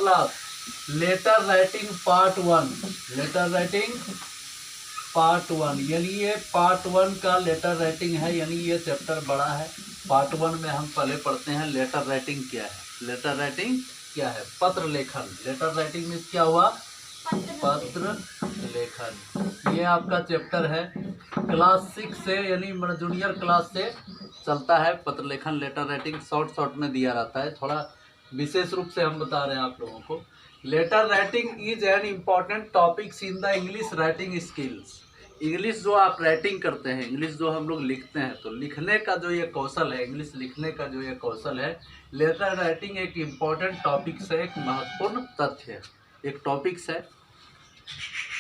Class letter writing part 1, letter writing part 1, यानी ये part 1 का लेटर राइटिंग है, यानी ये चैप्टर बड़ा है। पार्ट 1 में हम पहले पढ़ते हैं लेटर राइटिंग क्या है। लेटर राइटिंग क्या है? पत्र लेखन। लेटर राइटिंग में क्या हुआ? पत्र लेखन। ये आपका चैप्टर है, क्लास 6 से यानी जूनियर क्लास से चलता है पत्र लेखन, लेटर राइटिंग। शॉर्ट में दिया रहता है, थोड़ा विशेष रूप से हम बता रहे हैं आप लोगों को। Letter writing is an important topics in the English writing skills. English जो आप राइटिंग करते हैं, इंग्लिश जो हम लोग लिखते हैं, तो लिखने का जो ये कौशल है, इंग्लिश लिखने का जो ये कौशल है, लेटर राइटिंग एक इम्पॉर्टेंट टॉपिक्स है, एक महत्वपूर्ण तथ्य है, एक टॉपिक्स है।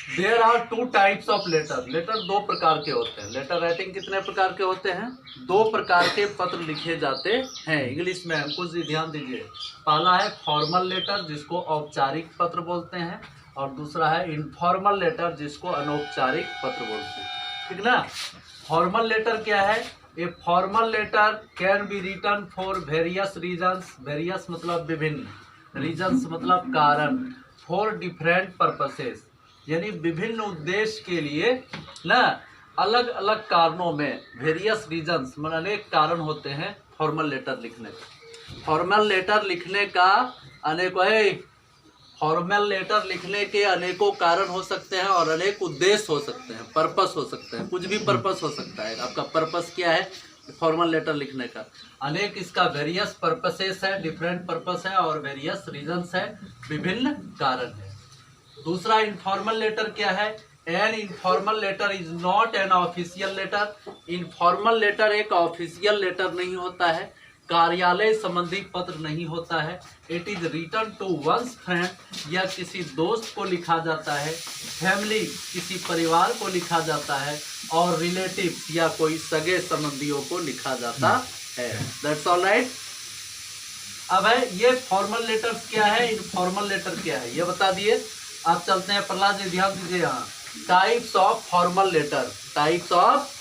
There are 2 types of letter. Letter 2 प्रकार के होते हैं। लेटर राइटिंग कितने प्रकार के होते हैं? 2 प्रकार के पत्र लिखे जाते हैं इंग्लिश में। कुछ ध्यान दीजिए। पहला है फॉर्मल लेटर, जिसको औपचारिक पत्र बोलते हैं, और दूसरा है इनफॉर्मल लेटर, जिसको अनौपचारिक पत्र बोलते हैं। ठीक ना? फॉर्मल लेटर क्या है? A formal letter can be written for various reasons. Various मतलब विभिन्न, रीजन्स मतलब कारण, फॉर डिफरेंट पर्पसेस, यानी विभिन्न उद्देश्य के लिए ना, अलग अलग कारणों में, वेरियस रीजन्स मतलब अनेक कारण होते हैं फॉर्मल लेटर लिखने का। फॉर्मल लेटर लिखने का फॉर्मल लेटर लिखने के अनेकों कारण हो सकते हैं और अनेक उद्देश्य हो सकते हैं, पर्पस हो सकते हैं, कुछ भी पर्पस हो सकता है। आपका पर्पस क्या है फॉर्मल लेटर लिखने का? अनेक इसका वेरियस पर्पसेस है, डिफरेंट पर्पस है, और वेरियस रीजन्स है, विभिन्न कारण है। दूसरा इनफॉर्मल लेटर क्या है? An informal letter is not an official letter. Informal letter एक ऑफिशियल लेटर नहीं होता है, कार्यालय संबंधी पत्र नहीं होता है। It is written to one's friend, या किसी दोस्त को लिखा जाता है, फैमिली किसी परिवार को लिखा जाता है, और रिलेटिव्स या कोई सगे संबंधियों को लिखा जाता है। That's all right. अब है ये फॉर्मल लेटर्स क्या है, इनफॉर्मल लेटर क्या है, ये बता दिए। आप चलते हैं प्रहलाद जी, ध्यान दीजिए यहाँ। Types of formal letter, types of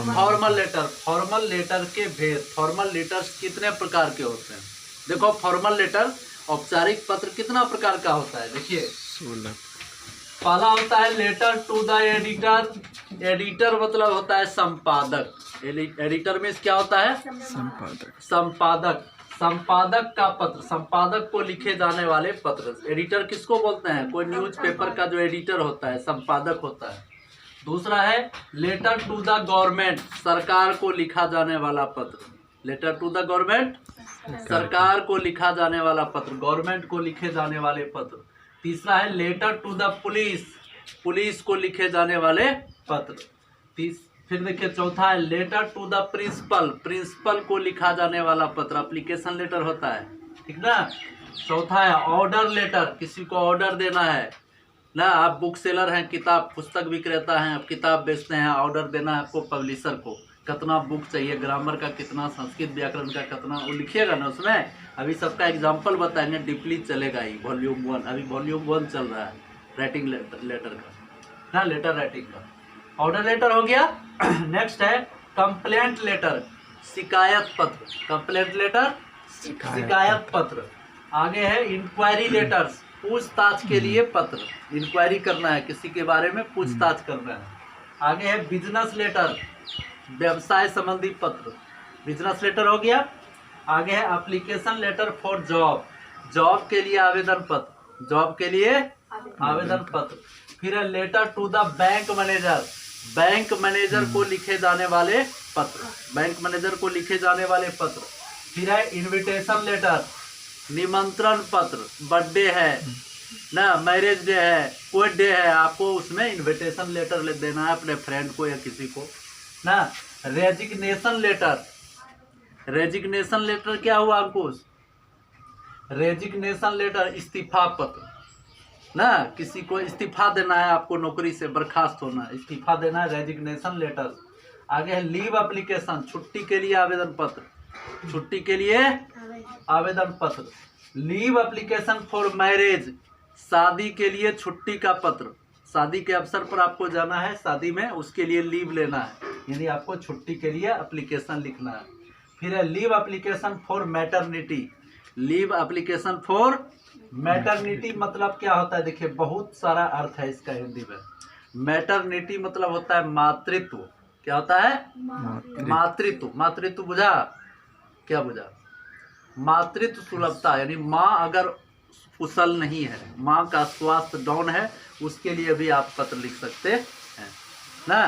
formal letter. Formal letter के भेद। फॉर्मल लेटर्स कितने प्रकार के होते हैं? देखो, फॉर्मल लेटर औपचारिक पत्र कितना प्रकार का होता है? देखिए, पहला होता है letter to the editor. Editor मतलब होता है संपादक। एडिटर में क्या होता है? संपादक। संपादक का पत्र, संपादक को लिखे जाने वाले पत्र। एडिटर किसको बोलते हैं? कोई न्यूज़पेपर का जो एडिटर होता है, संपादक होता है। दूसरा है लेटर टू द गवर्नमेंट, सरकार को लिखा जाने वाला पत्र। लेटर टू द गवर्नमेंट, सरकार को लिखा जाने वाला पत्र, गवर्नमेंट को लिखे जाने वाले पत्र। तीसरा है letter to the police, police को लिखे जाने वाले पत्र। फिर देखिए चौथा है letter to the principal, principal को लिखा जाने वाला पत्र, एप्लीकेशन लेटर होता है। ठीक ना? चौथा है ऑर्डर लेटर, किसी को ऑर्डर देना है ना। आप बुक सेलर हैं, किताब पुस्तक विक्रेता हैं, आप किताब बेचते हैं, ऑर्डर देना है आपको पब्लिशर को, कितना बुक चाहिए, ग्रामर का कितना, संस्कृत व्याकरण का कितना, वो लिखिएगा ना उसमें। अभी सबका एग्जाम्पल बताएंगे, डीपली चलेगा ही। वॉल्यूम 1, अभी वॉल्यूम 1 चल रहा है राइटिंग लेटर का ना, लेटर राइटिंग का। ऑर्डर लेटर हो गया। नेक्स्ट है कंप्लेंट लेटर, शिकायत पत्र। कंप्लेंट लेटर, शिकायत पत्र। आगे है इंक्वायरी लेटर्स, पूछताछ के लिए पत्र, इंक्वायरी करना है, किसी के बारे में पूछताछ करना है। आगे है बिजनेस लेटर, व्यवसाय संबंधी पत्र, बिजनेस लेटर हो गया। आगे है application letter for job, job के लिए आवेदन पत्र, जॉब के लिए आवेदन पत्र। फिर है letter to the bank manager, bank manager को लिखे जाने वाले पत्र, बैंक मैनेजर को लिखे जाने वाले पत्र। फिर है इनविटेशन लेटर, निमंत्रण पत्र, बर्थडे है ना, मैरिज डे है, कोई डे है, आपको उसमें इनविटेशन लेटर देना है अपने फ्रेंड को या किसी को ना। रेजिग्नेशन लेटर, रेजिग्नेशन लेटर क्या हुआ अंकुश? रेजिग्नेशन लेटर इस्तीफा पत्र ना, किसी को इस्तीफा देना है, आपको नौकरी से बर्खास्त होना है, इस्तीफा देना है, रेजिग्नेशन लेटर। आगे है लीव एप्लीकेशन, छुट्टी के लिए आवेदन पत्र, छुट्टी के लिए आवेदन पत्र। लीव एप्लीकेशन फॉर मैरिज, शादी के लिए छुट्टी का पत्र, शादी के अवसर पर आपको जाना है, शादी में, उसके लिए लीव लेना है, यानी आपको छुट्टी के लिए एप्लीकेशन लिखना है। फिर है leave application for maternity, leave application for maternity मतलब क्या होता है, देखिए बहुत सारा अर्थ है इसका हिंदी में। मैटरनिटी मतलब होता है मातृत्व। क्या होता है? मातृत्व। मातृत्व बुझा? क्या बुझा? मातृत्व सुलभता, यानी माँ अगर कुशल नहीं है, माँ का स्वास्थ्य डाउन है, उसके लिए भी आप पत्र लिख सकते हैं ना,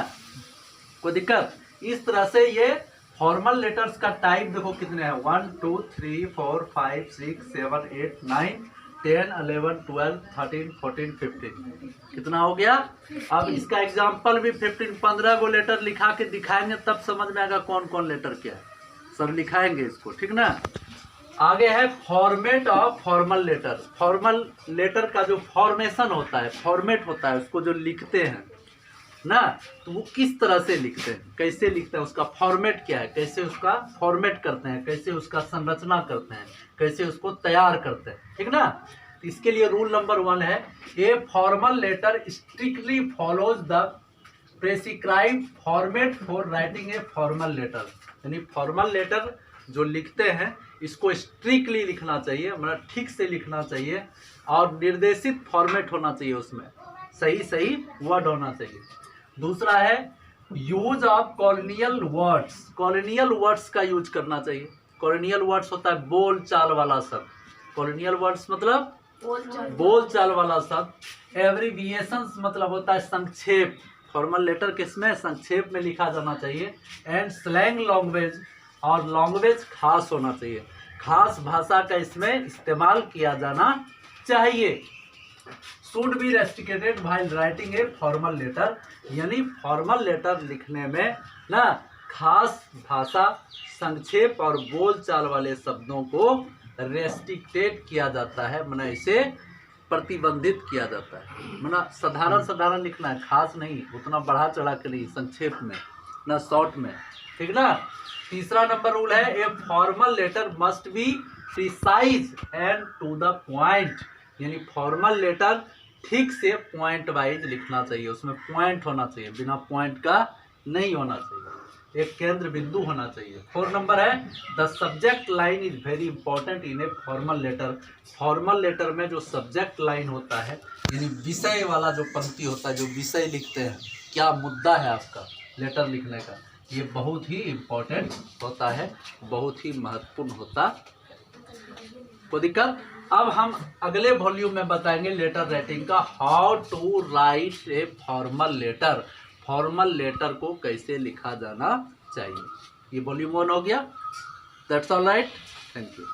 कोई दिक्कत? इस तरह से ये फॉर्मल लेटर्स का टाइप देखो कितने हैं, 1 2 3 4 5 6 7 8 9 10 11 12 13 14 15, कितना हो गया? अब इसका एग्जाम्पल भी 15 गो लेटर लिखा के दिखाएंगे, तब समझ में आएगा कौन कौन लेटर क्या है, सब लिखाएंगे इसको, ठीक ना। आगे है format of formal letter. Formal letter का जो फॉर्मेशन होता है, फॉर्मेट होता है, उसको जो लिखते हैं ना, तो वो किस तरह से लिखते हैं, कैसे लिखते हैं, उसका फॉर्मेट क्या है, कैसे उसका फॉर्मेट करते हैं, कैसे उसका संरचना करते हैं, कैसे उसको तैयार करते हैं, ठीक ना। तो इसके लिए रूल नंबर 1 है, a formal letter strictly follows the prescribed format for writing a formal letter. यानी फॉर्मल लेटर जो लिखते हैं इसको स्ट्रिक्टली लिखना चाहिए, मतलब ठीक से लिखना चाहिए, और निर्देशित फॉर्मेट होना चाहिए, उसमें सही सही वर्ड होना चाहिए। दूसरा है use of colonial words. Colonial words का यूज करना चाहिए। कॉलोनियल वर्ड्स होता है बोल चाल वाला शब्द। कॉलोनियल वर्ड्स मतलब बोल चाल वाला शब्द। एब्रीविएशंस मतलब होता है संक्षेप। फॉर्मल लेटर किसमें संक्षेप में लिखा जाना चाहिए। एंड स्लैंग लैंग्वेज, और लैंग्वेज खास होना चाहिए, खास भाषा का इसमें इस्तेमाल किया जाना चाहिए। Should be restricted while writing a formal letter, यानी फॉर्मल लेटर लिखने में ना खास भाषा, संक्षेप और बोलचाल वाले शब्दों को रेस्ट्रिक्टेड किया जाता है, माना इसे प्रतिबंधित किया जाता है। माना साधारण लिखना है, खास नहीं, उतना बढ़ा चढ़ा के नहीं, संक्षेप में ना, शॉर्ट में, ठीक ना। तीसरा नंबर रूल है a formal letter must be precise and to the point, यानी फॉर्मल लेटर ठीक से पॉइंट वाइज लिखना चाहिए, उसमें पॉइंट होना चाहिए, बिना पॉइंट का नहीं होना चाहिए, एक केंद्र बिंदु होना चाहिए। 4 नंबर है the subject line is very important in a formal letter. Formal letter में जो सब्जेक्ट लाइन होता है, यानी विषय वाला जो पंक्ति होता है, जो विषय लिखते हैं, क्या मुद्दा है आपका लेटर लिखने का, ये बहुत ही इम्पोर्टेंट होता है, बहुत ही महत्वपूर्ण होता है। कोई दिक्कत? अब हम अगले वॉल्यूम में बताएंगे लेटर राइटिंग का, how to write a formal letter. Formal letter को कैसे लिखा जाना चाहिए। ये वॉल्यूम 1 हो गया। That's all right, thank you.